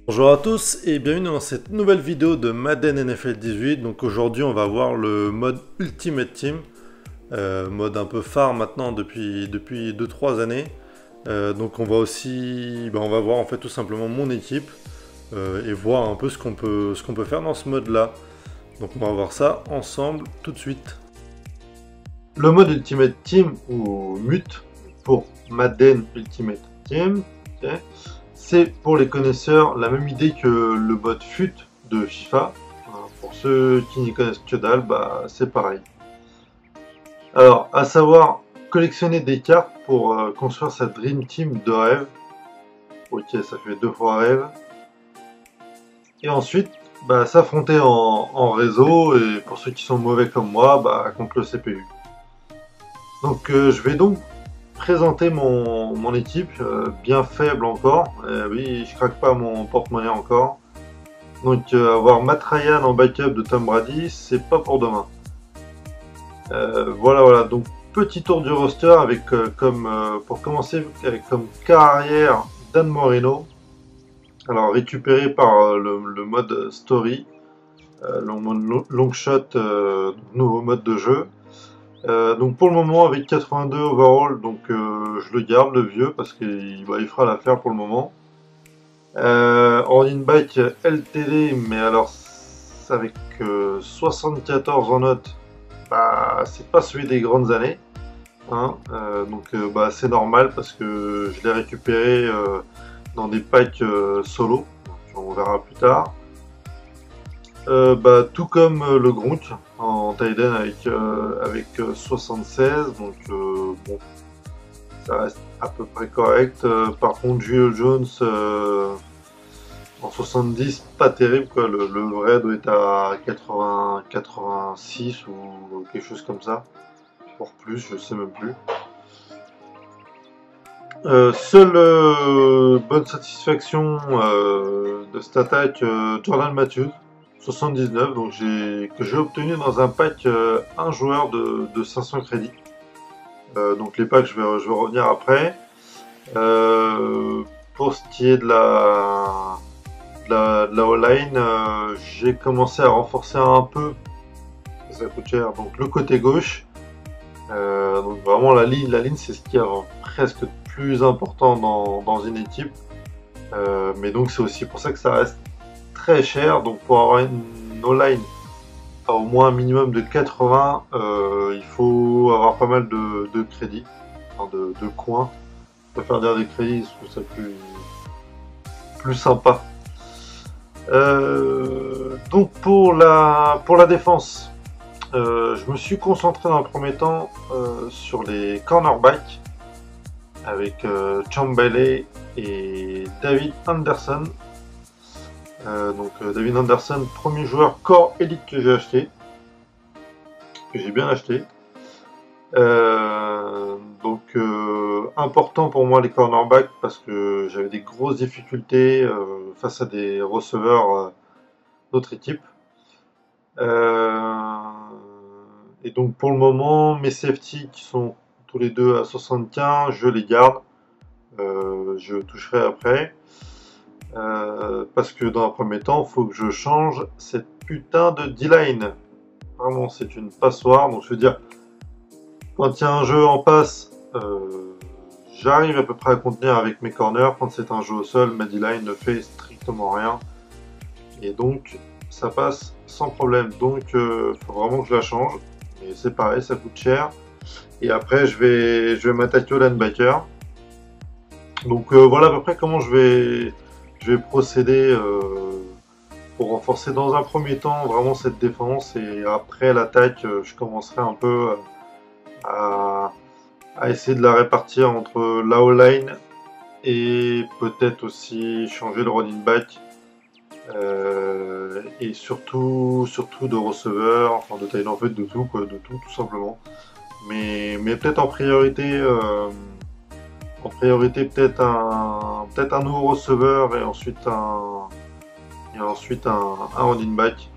Bonjour à tous et bienvenue dans cette nouvelle vidéo de Madden NFL 18. Donc aujourd'hui on va voir le mode Ultimate Team, mode un peu phare maintenant depuis 2-3 années. Donc on va aussi, on va voir en fait tout simplement mon équipe et voir un peu ce qu'on peut faire dans ce mode là. Donc on va voir ça ensemble tout de suite. Le mode Ultimate Team ou MUT pour Madden Ultimate Team, ok, c'est pour les connaisseurs la même idée que le mode FUT de FIFA. Pour ceux qui n'y connaissent que dalle, c'est pareil. Alors, à savoir collectionner des cartes pour construire sa Dream Team de rêve. Ok, ça fait 2 fois rêve. Et ensuite, s'affronter en réseau, et pour ceux qui sont mauvais comme moi, contre le CPU. Donc je vais donc présenter mon équipe, bien faible encore. Oui, je craque pas mon porte-monnaie encore. Donc avoir Matt Ryan en backup de Tom Brady, c'est pas pour demain. Voilà. Donc petit tour du roster avec pour commencer avec comme carrière Dan Moreno. Alors récupéré par le mode story, long shot, nouveau mode de jeu. Donc pour le moment avec 82 overall, donc je le garde le vieux parce qu'il il fera l'affaire pour le moment. Running back LTD, mais alors avec 74 en note, c'est pas celui des grandes années, hein. Donc c'est normal parce que je l'ai récupéré dans des packs solo, donc on verra plus tard. Tout comme le Gronk en tight end avec 76, donc bon, ça reste à peu près correct. Par contre, Julio Jones en 70, pas terrible quoi. Le vrai doit être à 80, 86 ou quelque chose comme ça, voire plus, je sais même plus. Seule bonne satisfaction de cette attaque, Jordan Matthews, 79, donc que j'ai obtenu dans un pack un joueur de 500 crédits. Donc les packs, je vais revenir après. Pour ce qui est de la O-line, j'ai commencé à renforcer un peu, ça coûte cher, donc le côté gauche. Donc vraiment la ligne c'est ce qui est presque plus important dans une équipe. Mais donc c'est aussi pour ça que ça reste très cher. Donc pour avoir une O-line à au moins un minimum de 80, il faut avoir pas mal de crédits, enfin de coins. Je préfère dire des crédits, je trouve ça plus sympa. Donc pour la défense, je me suis concentré dans le premier temps sur les cornerbacks avec Chambele et David Anderson. David Anderson, premier joueur core élite que j'ai acheté, que j'ai bien acheté. Important pour moi les cornerbacks parce que j'avais des grosses difficultés face à des receveurs d'autres équipes. Et donc pour le moment, mes safety qui sont tous les deux à 75, je les garde. Je toucherai après. Parce que dans un premier temps, il faut que je change cette putain de D-line. Vraiment, c'est une passoire. Donc je veux dire, quand il y a un jeu en passe, j'arrive à peu près à contenir avec mes corners. Quand c'est un jeu au sol, ma D-line ne fait strictement rien. Et donc, ça passe sans problème. Donc, faut vraiment que je la change. Mais c'est pareil, ça coûte cher. Et après, je vais m'attaquer au linebacker. Donc voilà à peu près comment je vais procéder pour renforcer dans un premier temps vraiment cette défense. Et après l'attaque, je commencerai un peu à essayer de la répartir entre la O-line et peut-être aussi changer le running back. Et surtout de receveur, enfin de taille en fait de tout quoi, de tout simplement. Mais peut-être en priorité peut-être un nouveau receveur et ensuite un running back.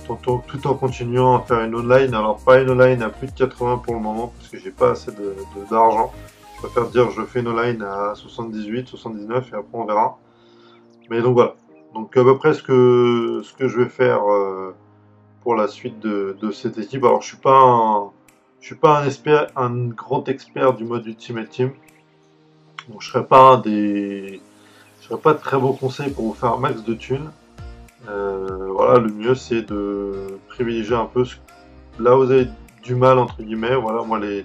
Tout en continuant à faire une online. Alors pas une online à plus de 80 pour le moment parce que j'ai pas assez d'argent. Je préfère dire je fais une online à 78, 79 et après on verra. Mais donc voilà. Donc à peu près ce que je vais faire pour la suite de cette équipe. Alors je suis pas un grand expert du mode Ultimate Team. Donc je serai pas de très bons conseils pour vous faire un max de thunes. Voilà, le mieux c'est de privilégier un peu là où vous avez du mal entre guillemets. Voilà, moi les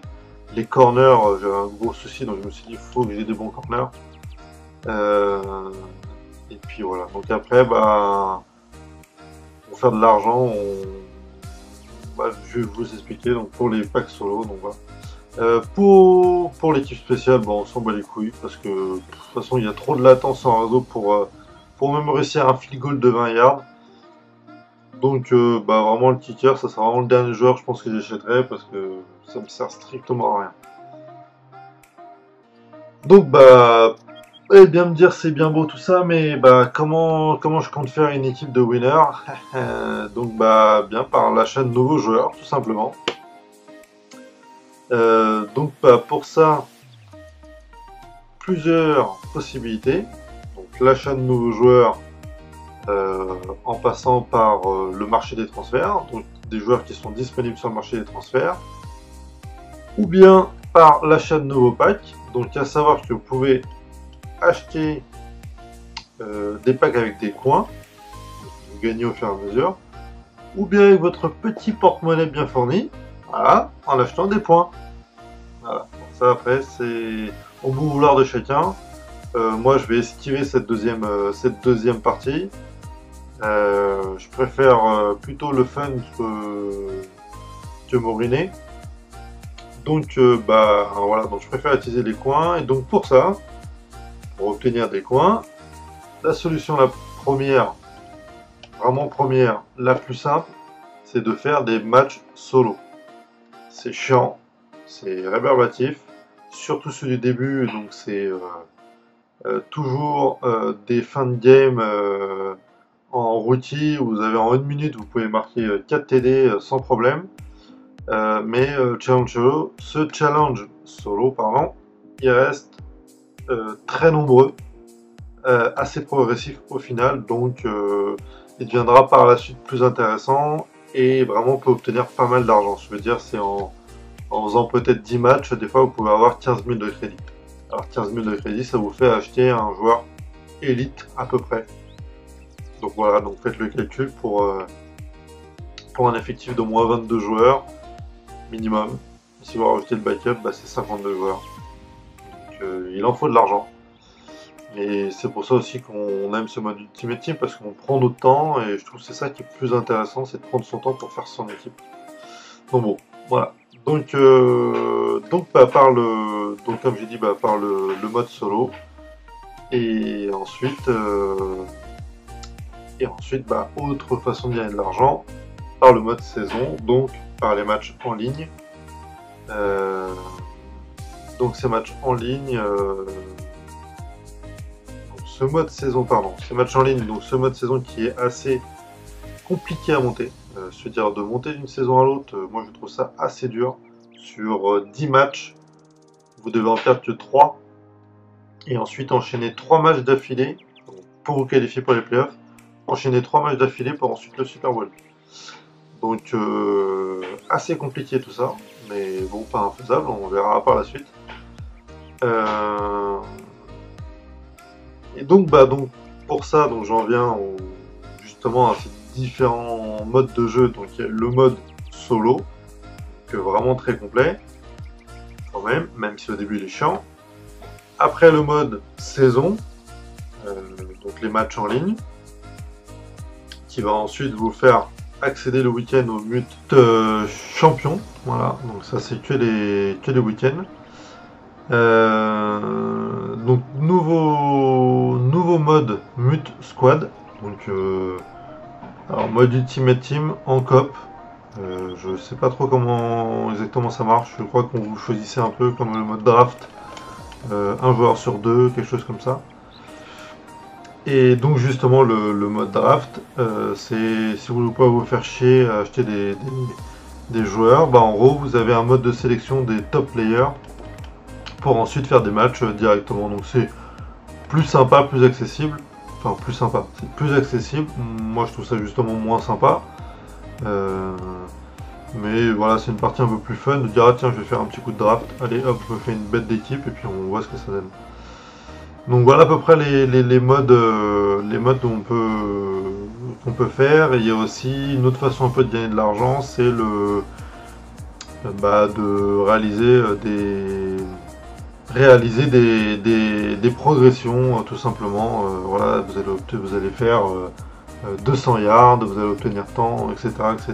corners, j'avais un gros souci, donc je me suis dit il faut que j'ai des bons corners. Et puis voilà. Donc après, bah, pour faire de l'argent, je vais vous expliquer. Donc pour les packs solo, donc voilà. Pour l'équipe spéciale, bon, on s'en bat les couilles parce que de toute façon il y a trop de latence en réseau pour même réussir un field goal de 20 yards. Donc bah, vraiment le kicker, ça sera vraiment le dernier joueur je pense que j'achèterai parce que ça me sert strictement à rien. Donc bah, et bien me dire c'est bien beau tout ça, mais bah comment je compte faire une équipe de winners? Donc bah bien par l'achat de nouveaux joueurs tout simplement. Donc bah, pour ça plusieurs possibilités. Donc l'achat de nouveaux joueurs en passant par le marché des transferts, donc des joueurs qui sont disponibles sur le marché des transferts, ou bien par l'achat de nouveaux packs. Donc à savoir que vous pouvez acheter des packs avec des coins, vous gagnez au fur et à mesure, ou bien avec votre petit porte-monnaie bien fourni, voilà, en achetant des points. Voilà. Bon, ça après c'est au bon vouloir de chacun. Moi je vais esquiver cette deuxième partie. Je préfère plutôt le fun que m'oriner. Donc bah voilà, donc je préfère utiliser les coins. Et donc pour ça, pour obtenir des coins, la solution la première, vraiment première, la plus simple, c'est de faire des matchs solo. C'est chiant, c'est rébarbatif, surtout ceux du début, donc c'est toujours des fins de game en rookie où vous avez en 1 minute, vous pouvez marquer 4 TD sans problème. Mais ce challenge solo, pardon, il reste très nombreux, assez progressif au final, donc il deviendra par la suite plus intéressant et vraiment on peut obtenir pas mal d'argent. Je veux dire, c'est en faisant peut-être 10 matchs, des fois vous pouvez avoir 15 000 de crédit. Alors 15 000 de crédit, ça vous fait acheter un joueur élite à peu près. Donc voilà, donc faites le calcul pour un effectif d'au moins 22 joueurs minimum. Si vous rajoutez le backup, bah, c'est 52 joueurs. Donc il en faut de l'argent. Et c'est pour ça aussi qu'on aime ce mode Ultimate Team, parce qu'on prend notre temps, et je trouve que c'est ça qui est plus intéressant, c'est de prendre son temps pour faire son équipe. Donc bon, voilà. Donc bah, donc comme j'ai dit, bah, par le mode solo. Et ensuite bah, autre façon de gagner de l'argent, par le mode saison, donc par les matchs en ligne. Donc ces matchs en ligne, ce mode saison, pardon, ces matchs en ligne, donc ce mode saison qui est assez compliqué à monter. Je veux dire, de monter d'une saison à l'autre, moi je trouve ça assez dur. Sur 10 matchs, vous devez en faire que 3. Et ensuite enchaîner 3 matchs d'affilée pour vous qualifier pour les playoffs. Enchaîner 3 matchs d'affilée pour ensuite le Super Bowl. Donc assez compliqué tout ça, mais bon, pas infaisable, on verra par la suite. Et donc bah donc pour ça, donc j'en viens justement à ces différents modes de jeu. Donc il y a le mode solo, que vraiment très complet, quand même si au début il est chiant. Après le mode saison, donc les matchs en ligne, qui va ensuite vous faire accéder le week-end au MUT champion. Voilà, donc ça c'est que les week-ends. Donc nouveau mode MUT squad. Donc alors mode Ultimate Team en coop. Je sais pas trop comment exactement ça marche. Je crois qu'on vous choisissez un peu comme le mode draft. Un joueur sur 2, quelque chose comme ça. Et donc justement le mode draft, c'est si vous ne pouvez pas vous faire chier à acheter des joueurs, bah en gros vous avez un mode de sélection des top players pour ensuite faire des matchs directement. Donc c'est plus sympa, plus accessible. enfin plus sympa, c'est plus accessible. Moi je trouve ça justement moins sympa. Mais voilà, c'est une partie un peu plus fun de dire ah tiens je vais faire un petit coup de draft, allez hop je me fais une bête d'équipe et puis on voit ce que ça donne. Donc voilà à peu près les modes qu'on peut faire. Et il y a aussi une autre façon un peu de gagner de l'argent, c'est de réaliser des progressions tout simplement. Voilà, vous allez faire 200 yards, vous allez obtenir tant, etc. etc.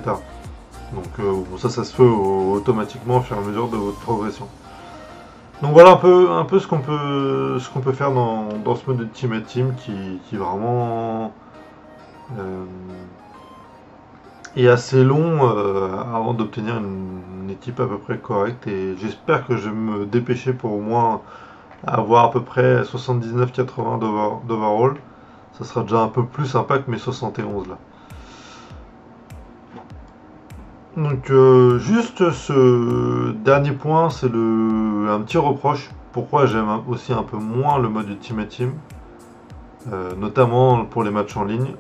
Donc bon, ça se fait automatiquement au fur et à mesure de votre progression. Donc voilà un peu ce qu'on peut faire dans ce mode Ultimate Team qui vraiment est assez long avant d'obtenir une équipe à peu près correcte. Et j'espère que je vais me dépêcher pour au moins avoir à peu près 79-80 d'overall. Ça sera déjà un peu plus sympa que mes 71 là. Donc juste ce dernier point, c'est un petit reproche. Pourquoi j'aime aussi un peu moins le mode Ultimate Team, notamment pour les matchs en ligne,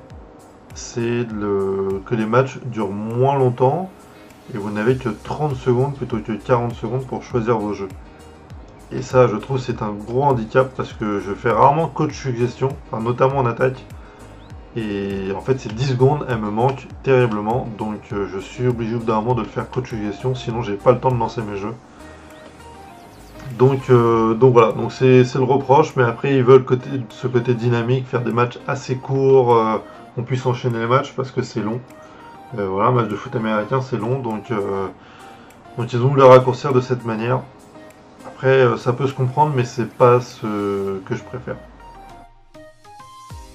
c'est que les matchs durent moins longtemps et vous n'avez que 30 secondes plutôt que 40 secondes pour choisir vos jeux. Et ça, je trouve, c'est un gros handicap parce que je fais rarement coach suggestion, enfin, notamment en attaque. Et en fait, ces 10 secondes, elles me manquent terriblement. Donc, je suis obligé au bout d'un moment de le faire coach suggestion, sinon j'ai pas le temps de lancer mes jeux. Donc voilà, donc c'est le reproche. Mais après, ils veulent ce côté dynamique, faire des matchs assez courts, qu'on puisse enchaîner les matchs parce que c'est long. Voilà, un match de foot américain, c'est long. Donc ils ont voulu le raccourcir de cette manière. Après, ça peut se comprendre, mais c'est pas ce que je préfère.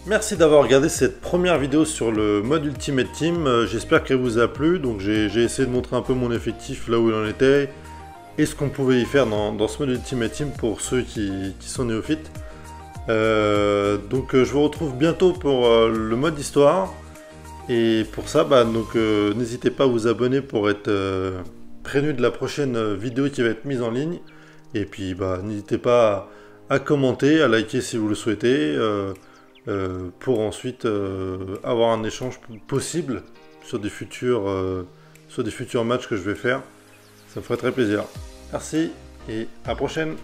Merci d'avoir regardé cette première vidéo sur le mode Ultimate Team. J'espère qu'elle vous a plu. Donc j'ai essayé de montrer un peu mon effectif là où il en était et ce qu'on pouvait y faire dans ce mode Ultimate Team pour ceux qui sont néophytes. Donc je vous retrouve bientôt pour le mode histoire. Et pour ça, n'hésitez pas à vous abonner pour être prévenu de la prochaine vidéo qui va être mise en ligne. Et puis n'hésitez pas à commenter, à liker si vous le souhaitez. Pour ensuite avoir un échange possible sur des futurs matchs que je vais faire. Ça me ferait très plaisir. Merci et à la prochaine.